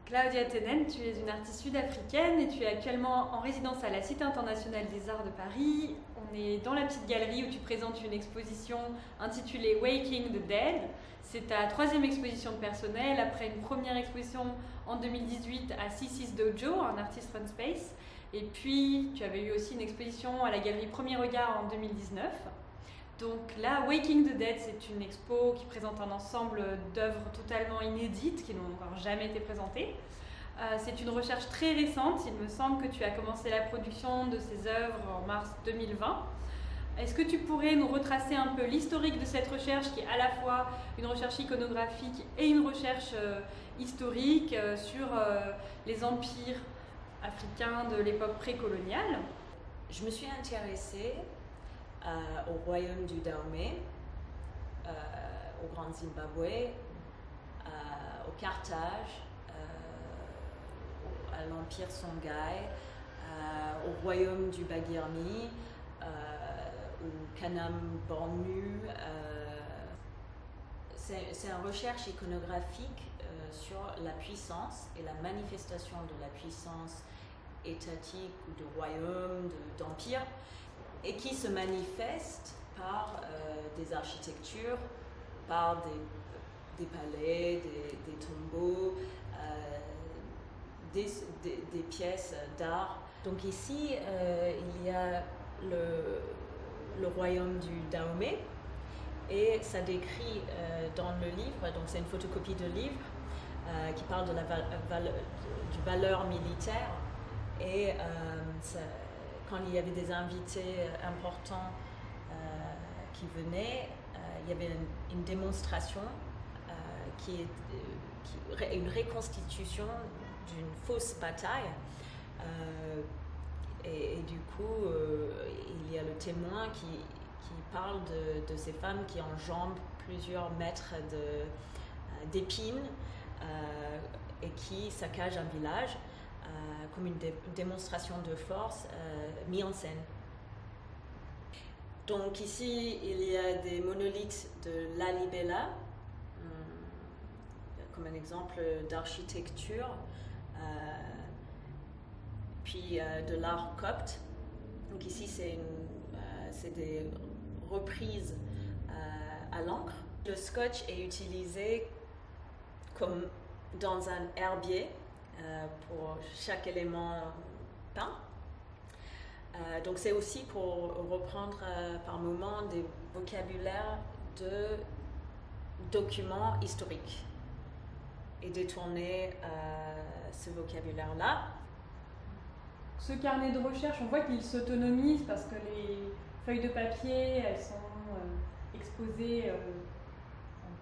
Claudia Tenen, tu es une artiste sud-africaine et tu es actuellement en résidence à la Cité internationale des arts de Paris. On est dans la petite galerie où tu présentes une exposition intitulée Waking the Dead. C'est ta troisième exposition de personnel après une première exposition en 2018 à Cici's Dojo, un artist fun space. Et puis tu avais eu aussi une exposition à la galerie Premier Regard en 2019. Donc là, Waking the Dead, c'est une expo qui présente un ensemble d'œuvres totalement inédites qui n'ont encore jamais été présentées. C'est une recherche très récente. Il me semble que tu as commencé la production de ces œuvres en mars 2020. Est-ce que tu pourrais nous retracer un peu l'historique de cette recherche qui est à la fois une recherche iconographique et une recherche historique sur les empires africains de l'époque précoloniale? Je me suis intéressée au royaume du Dahomey, au Grand Zimbabwe, au Carthage, à l'empire Songhai, au royaume du Bagirmi, au Kanam Bornu. C'est une recherche iconographique sur la puissance et la manifestation de la puissance étatique ou de royaume, d'empire, et qui se manifeste par des architectures, par des palais, des tombeaux, des pièces d'art. Donc ici, il y a le royaume du Dahomey, et ça décrit dans le livre, donc c'est une photocopie de livre qui parle de du valeur militaire, et quand il y avait des invités importants qui venaient, il y avait une démonstration qui est une reconstitution d'une fausse bataille. Et du coup, il y a le témoin qui parle de ces femmes qui enjambent plusieurs mètres d'épines et qui saccagent un village. Comme une démonstration de force mise en scène. Donc ici, il y a des monolithes de Lalibela, comme un exemple d'architecture, puis de l'art copte. Donc ici, c'est des reprises à l'encre. Le scotch est utilisé comme dans un herbier, pour chaque élément peint. Donc c'est aussi pour reprendre par moments des vocabulaires de documents historiques et détourner ce vocabulaire-là. Ce carnet de recherche, on voit qu'il s'autonomise parce que les feuilles de papier, elles sont exposées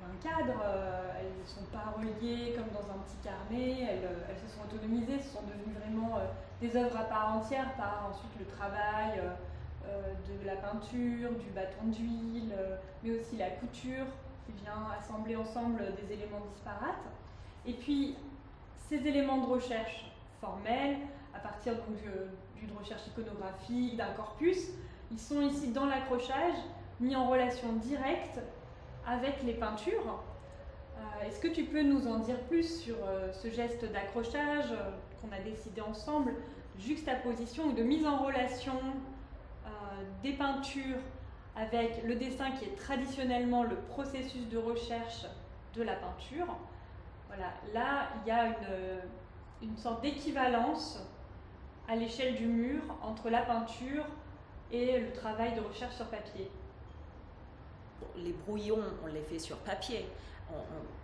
un cadre, elles ne sont pas reliées comme dans un petit carnet, elles se sont autonomisées, ce sont devenues vraiment des œuvres à part entière par ensuite le travail de la peinture, du bâton d'huile, mais aussi la couture qui vient assembler ensemble des éléments disparates. Et puis ces éléments de recherche formels, à partir donc d'une recherche iconographique, d'un corpus, ils sont ici dans l'accrochage, mis en relation directe avec les peintures. Est-ce que tu peux nous en dire plus sur ce geste d'accrochage qu'on a décidé ensemble, de juxtaposition ou de mise en relation des peintures avec le dessin qui est traditionnellement le processus de recherche de la peinture? Voilà, là il y a une sorte d'équivalence à l'échelle du mur entre la peinture et le travail de recherche sur papier. Les brouillons, on les fait sur papier.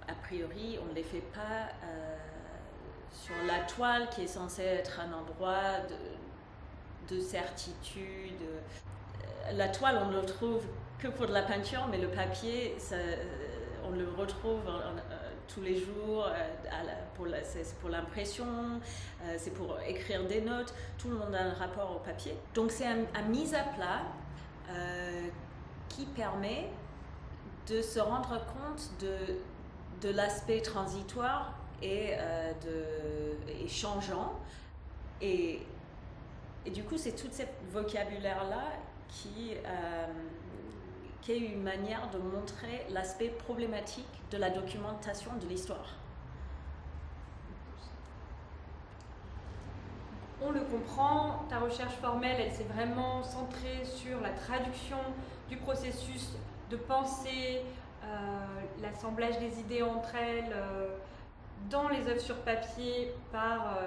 A priori, on ne les fait pas sur la toile qui est censée être un endroit de certitude. La toile, on ne le trouve que pour de la peinture, mais le papier, on le retrouve tous les jours. C'est pour l'impression, c'est pour écrire des notes. Tout le monde a un rapport au papier. Donc c'est un mise à plat qui permet de se rendre compte de l'aspect transitoire et changeant. Et du coup, c'est tout ce vocabulaire-là qui est une manière de montrer l'aspect problématique de la documentation de l'histoire. on le comprend, ta recherche formelle, elle s'est vraiment centrée sur la traduction du processus de pensée, l'assemblage des idées entre elles, dans les œuvres sur papier par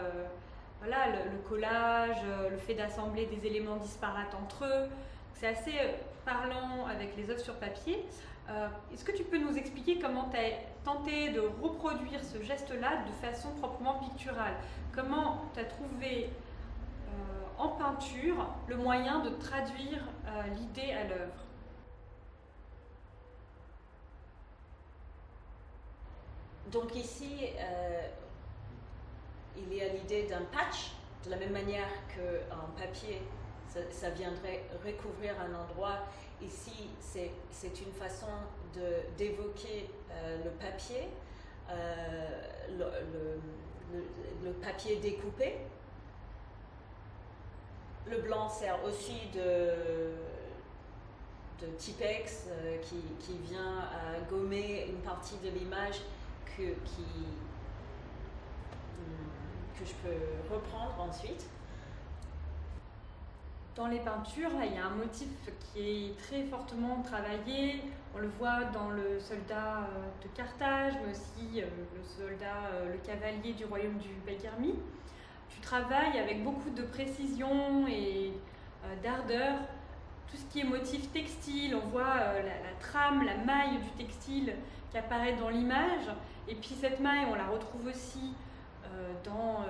voilà, le collage, le fait d'assembler des éléments disparates entre eux. C'est assez parlant avec les œuvres sur papier. Est-ce que tu peux nous expliquer comment tu as tenté de reproduire ce geste-là de façon proprement picturale? Comment tu as trouvé en peinture le moyen de traduire l'idée à l'œuvre? Donc ici, il y a l'idée d'un patch, de la même manière qu'en papier, ça viendrait recouvrir un endroit. Ici, c'est une façon d'évoquer le papier, le papier découpé. Le blanc sert aussi de Tipex qui vient gommer une partie de l'image que je peux reprendre ensuite. Dans les peintures, là, il y a un motif qui est très fortement travaillé. On le voit dans le soldat de Carthage, mais aussi le cavalier du royaume du Baguermi. Tu travailles avec beaucoup de précision et d'ardeur. Tout ce qui est motif textile, on voit la trame, la maille du textile qui apparaît dans l'image. Et puis cette maille, on la retrouve aussi dans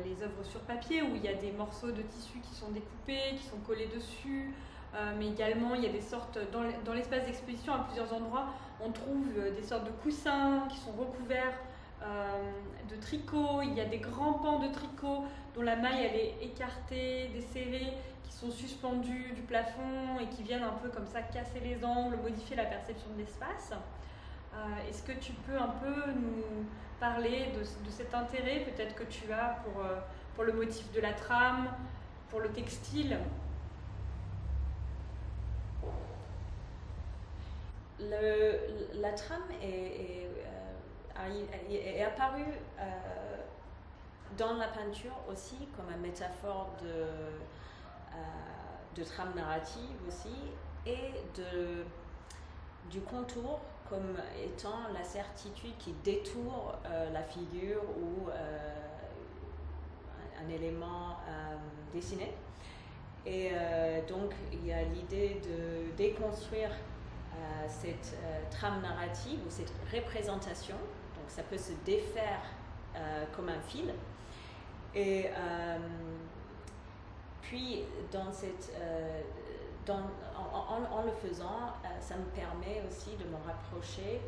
les œuvres sur papier où il y a des morceaux de tissu qui sont découpés, qui sont collés dessus, mais également il y a des sortes, dans l'espace d'exposition à plusieurs endroits, on trouve des sortes de coussins qui sont recouverts de tricot. Il y a des grands pans de tricot dont la maille elle est écartée, desserrée, qui sont suspendus du plafond et qui viennent un peu comme ça casser les angles, modifier la perception de l'espace. Est-ce que tu peux un peu nous parler de cet intérêt peut-être que tu as pour le motif de la trame, pour le textile? La trame est apparue dans la peinture aussi comme une métaphore de trame narrative aussi, et du contour comme étant la certitude qui détourne la figure ou un élément dessiné. Et donc il y a l'idée de déconstruire cette trame narrative ou cette représentation. Donc ça peut se défaire comme un fil. Et puis en le faisant, ça me permet aussi de me rapprocher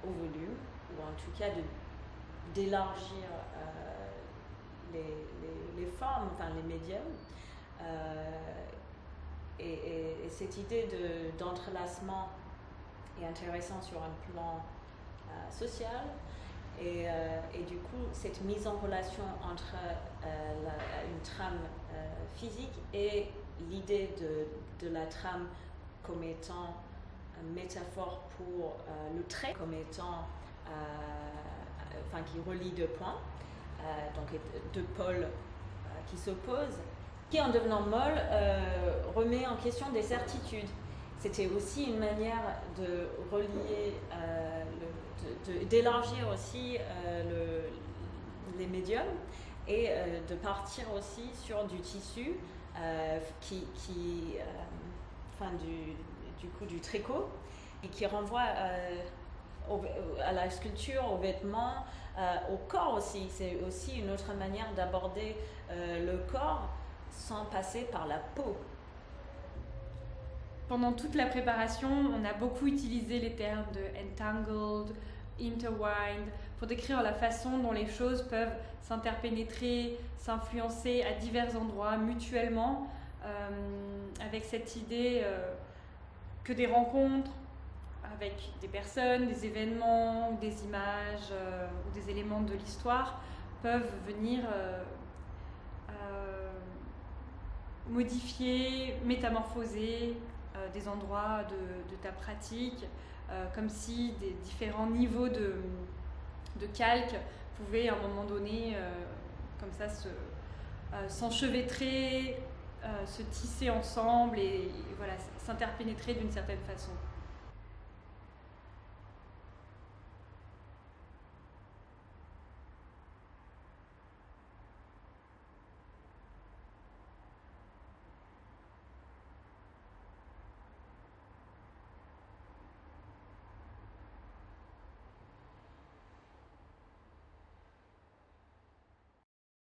au volume, ou en tout cas d'élargir les formes, enfin les médiums. Et cette idée d'entrelacement est intéressante sur un plan social. Et du coup, cette mise en relation entre une trame physique et l'idée de la trame comme étant une métaphore pour le trait, comme étant, qui relie deux points, donc deux pôles qui s'opposent, qui en devenant molle remet en question des certitudes. C'était aussi une manière de relier, d'élargir aussi les médiums et de partir aussi sur du tissu du tricot, et qui renvoie à la sculpture, aux vêtements, au corps aussi. C'est aussi une autre manière d'aborder le corps sans passer par la peau. Pendant toute la préparation, on a beaucoup utilisé les termes de entangled, intertwined, pour décrire la façon dont les choses peuvent s'interpénétrer, s'influencer à divers endroits mutuellement, avec cette idée que des rencontres avec des personnes, des événements, des images ou des éléments de l'histoire peuvent venir modifier, métamorphoser des endroits de ta pratique, comme si des différents niveaux de calque pouvaient à un moment donné comme ça s'enchevêtrer, se tisser ensemble et voilà, s'interpénétrer d'une certaine façon.